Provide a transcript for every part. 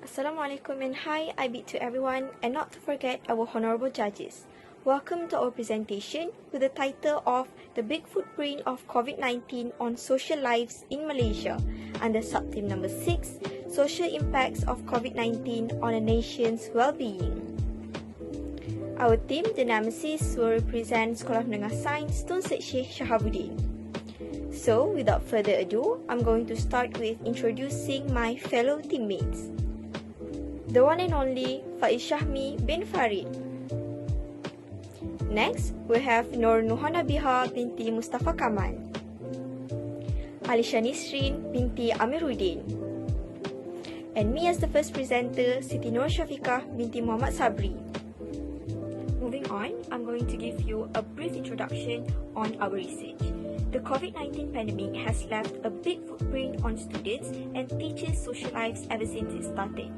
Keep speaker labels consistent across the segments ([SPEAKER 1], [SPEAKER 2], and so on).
[SPEAKER 1] Assalamualaikum and hi, I bid to everyone and not to forget our honorable judges. Welcome to our presentation with the title of The Big Footprint of COVID-19 on Social Lives in Malaysia under subtheme number 6, Social Impacts of COVID-19 on a Nation's Well-being. Our team, the Nemesis, will represent Sekolah Menengah Sains Tun Syed Sheh Shahabudin. So, without further ado, I'm going to start with introducing my fellow teammates. The one and only Faiz Syahmi bin Farid. Next, we have Nuha Nabiha binti Mustafa Kamal. Alisya Nisreen binti Amiruddin. And me as the first presenter, Siti Nursyafiqah binti Mohammad Sabri. Moving on, I'm going to give you a brief introduction on our research. The COVID-19 pandemic has left a big footprint on students and teachers' social lives ever since it started.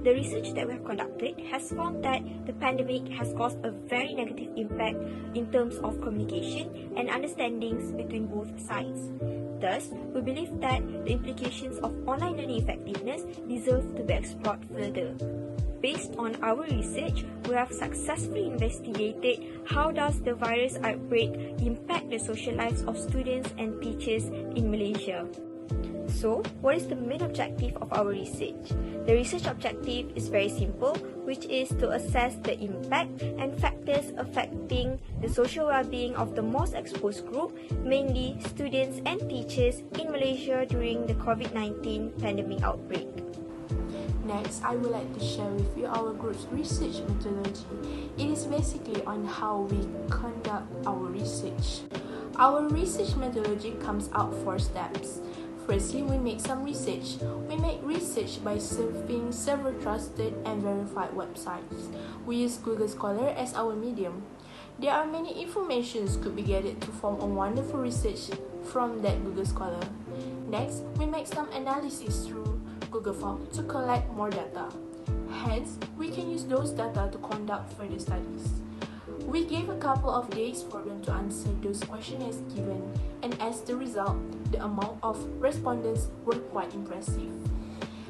[SPEAKER 1] The research that we have conducted has found that the pandemic has caused a very negative impact in terms of communication and understandings between both sides. Thus, we believe that the implications of online learning effectiveness deserve to be explored further. Based on our research, we have successfully investigated how does the virus outbreak impact the social lives of students and teachers in Malaysia. So, what is the main objective of our research? The research objective is very simple, which is to assess the impact and factors affecting the social well-being of the most exposed group, mainly students and teachers in Malaysia during the COVID-19 pandemic outbreak.
[SPEAKER 2] Next, I would like to share with you our group's research methodology. It is basically on how we conduct our research. Our research methodology comes out 4 steps. Firstly, we make some research. We make research by surfing several trusted and verified websites. We use Google Scholar as our medium. There are many informations could be gathered to form a wonderful research from that Google Scholar. Next, we make some analysis through Google Form to collect more data. Hence, we can use those data to conduct further studies. We gave a couple of days for them to answer those questionnaires given, and as the result, the amount of respondents were quite impressive.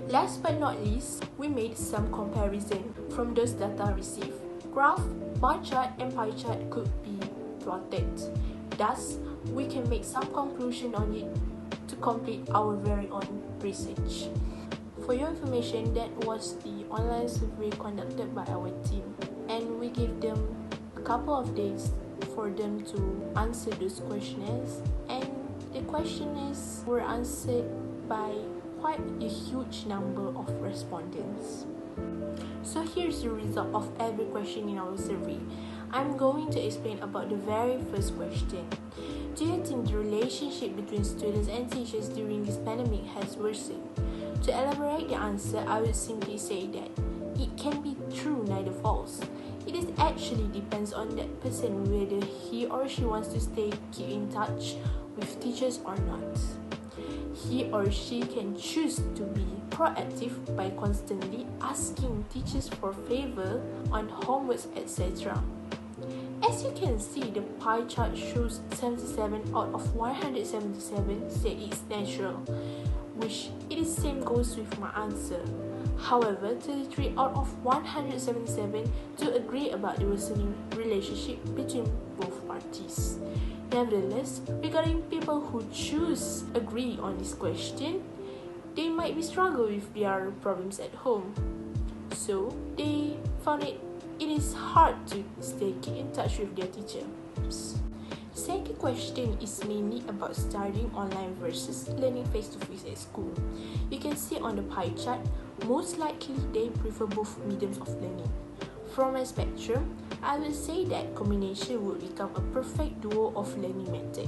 [SPEAKER 2] Last but not least, we made some comparison from those data received. Graph, bar chart, and pie chart could be plotted. Thus, we can make some conclusion on it to complete our very own research. For your information, that was the online survey conducted by our team, and we gave them couple of days for them to answer those questionnaires, and the questionnaires were answered by quite a huge number of respondents. So here's the result of every question in our survey. I'm going to explain about the very first question. Do you think the relationship between students and teachers during this pandemic has worsened? To elaborate the answer, I would simply say that it can be true, neither false. It is actually depends on that person whether he or she wants to keep in touch with teachers or not. He or she can choose to be proactive by constantly asking teachers for favor on homeworks, etc. As you can see, the pie chart shows 77 out of 177 say it's natural, which it is same goes with my answer. However, 33 out of 177 do agree about the worsening relationship between both parties. Nevertheless, regarding people who choose agree on this question, they might be struggle with their problems at home. So, they found it is hard to keep in touch with their teachers. Second question is mainly about studying online versus learning face-to-face at school. You can see on the pie chart, most likely they prefer both mediums of learning. From a spectrum, I will say that combination would become a perfect duo of learning method.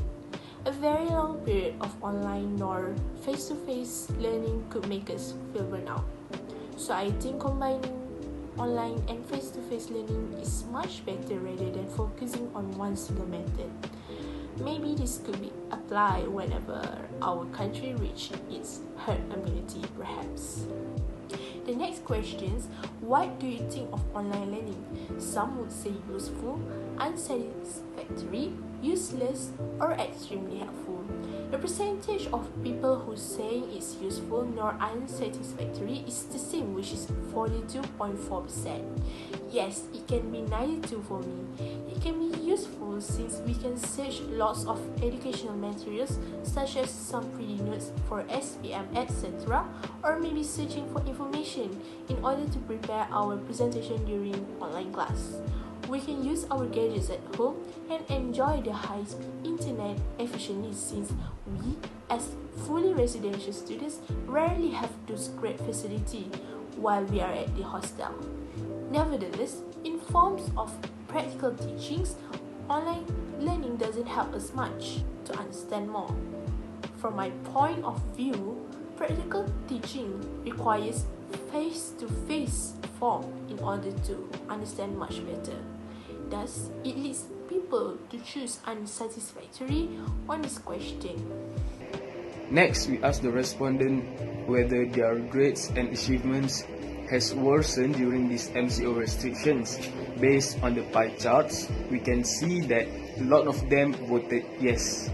[SPEAKER 2] A very long period of online nor face-to-face learning could make us feel burnout. So I think combining online and face-to-face learning is much better rather than focusing on one single method. Maybe this could be applied whenever our country reaches its herd immunity, perhaps. The next question is, what do you think of online learning? Some would say useful, unsatisfactory, useless, or extremely helpful. The percentage of people who say it's useful nor unsatisfactory is the same, which is 42.4%. Yes, it can be 92 for me. It can be useful since we can search lots of educational materials such as some pretty notes for SPM, etc. or maybe searching for information in order to prepare our presentation during online class. We can use our gadgets at home and enjoy the high-speed internet efficiently since we, as fully residential students, rarely have those great facilities while we are at the hostel. Nevertheless, in forms of practical teachings, online learning doesn't help us much to understand more. From my point of view, practical teaching requires face-to-face form in order to understand much better. Thus, it leads people to choose unsatisfactory on this question.
[SPEAKER 3] Next, we ask the respondent whether their grades and achievements has worsened during these MCO restrictions. Based on the pie charts, we can see that a lot of them voted yes.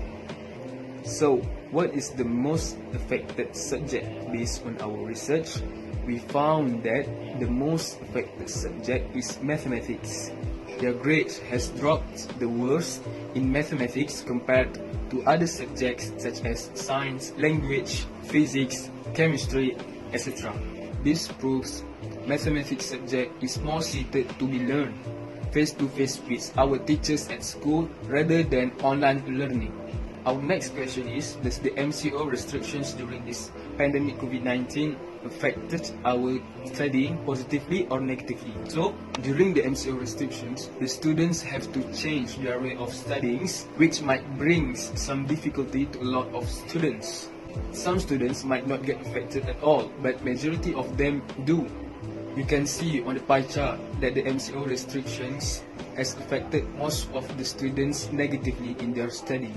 [SPEAKER 3] So, what is the most affected subject based on our research? We found that the most affected subject is mathematics. Their grade has dropped the worst in mathematics compared to other subjects such as science, language, physics, chemistry, etc. This proves mathematics subject is more suited to be learned face-to-face with our teachers at school rather than online learning. Our next question is, does the MCO restrictions during this pandemic COVID-19 affected our studying positively or negatively? So, during the MCO restrictions, the students have to change their way of studying, which might bring some difficulty to a lot of students. Some students might not get affected at all, but majority of them do. You can see on the pie chart that the MCO restrictions has affected most of the students negatively in their study.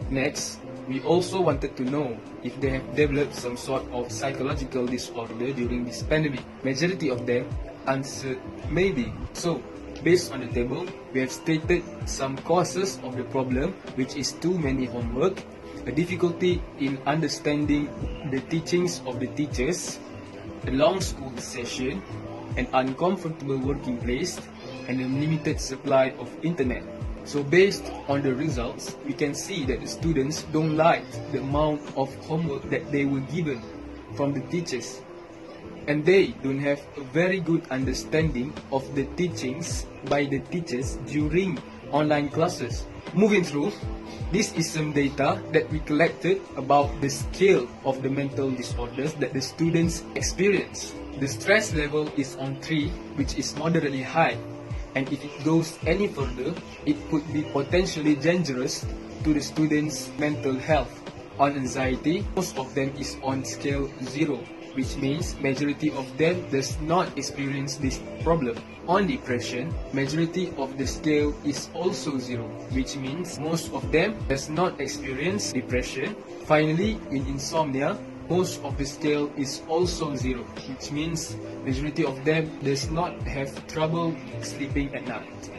[SPEAKER 3] Next, we also wanted to know if they have developed some sort of psychological disorder during this pandemic. Majority of them answered maybe. So, based on the table, we have stated some causes of the problem, which is too many homework, a difficulty in understanding the teachings of the teachers, a long school session, an uncomfortable working place, and a limited supply of internet. So based on the results, we can see that the students don't like the amount of homework that they were given from the teachers. And they don't have a very good understanding of the teachings by the teachers during online classes. Moving through, this is some data that we collected about the scale of the mental disorders that the students experience. The stress level is on 3, which is moderately high. And if it goes any further, it could be potentially dangerous to the students' mental health. On anxiety, most of them is on scale 0, which means majority of them does not experience this problem. On depression, majority of the scale is also 0, which means most of them does not experience depression. Finally, in insomnia, most of the scale is also 0, which means majority of them does not have trouble sleeping at night.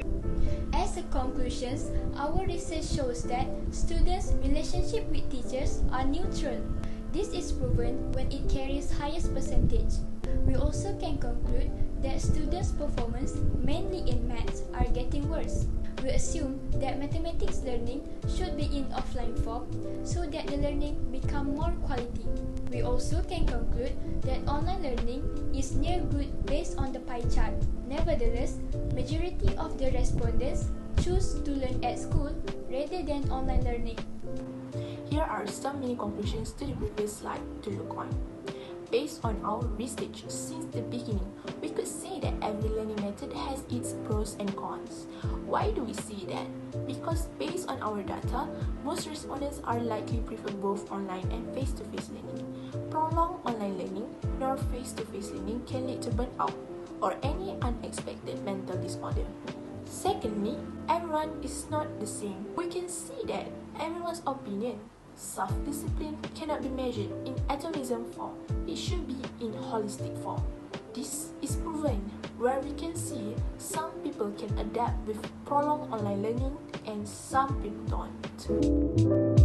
[SPEAKER 4] As a conclusion, our research shows that students' relationship with teachers are neutral. This is proven when it carries highest percentage. We also can conclude that students' performance, mainly in maths, are getting worse. We assume that mathematics learning should be in offline form so that the learning become more quality. We also can conclude that online learning is near good based on the pie chart. Nevertheless, majority of the respondents choose to learn at school rather than online learning.
[SPEAKER 2] Here are some mini conclusions to the previous slide to look on. Based on our research since the beginning, we could say that every learning method has its pros and cons. Why do we see that? Because based on our data, most respondents are likely prefer both online and face-to-face learning. Prolonged online learning nor face-to-face learning can lead to burnout or any unexpected mental disorder. Secondly, everyone is not the same. We can see that everyone's opinion, self-discipline cannot be measured in atomism form. It should be in holistic form. This is proven where we can see some people can adapt with prolonged online learning and some people don't.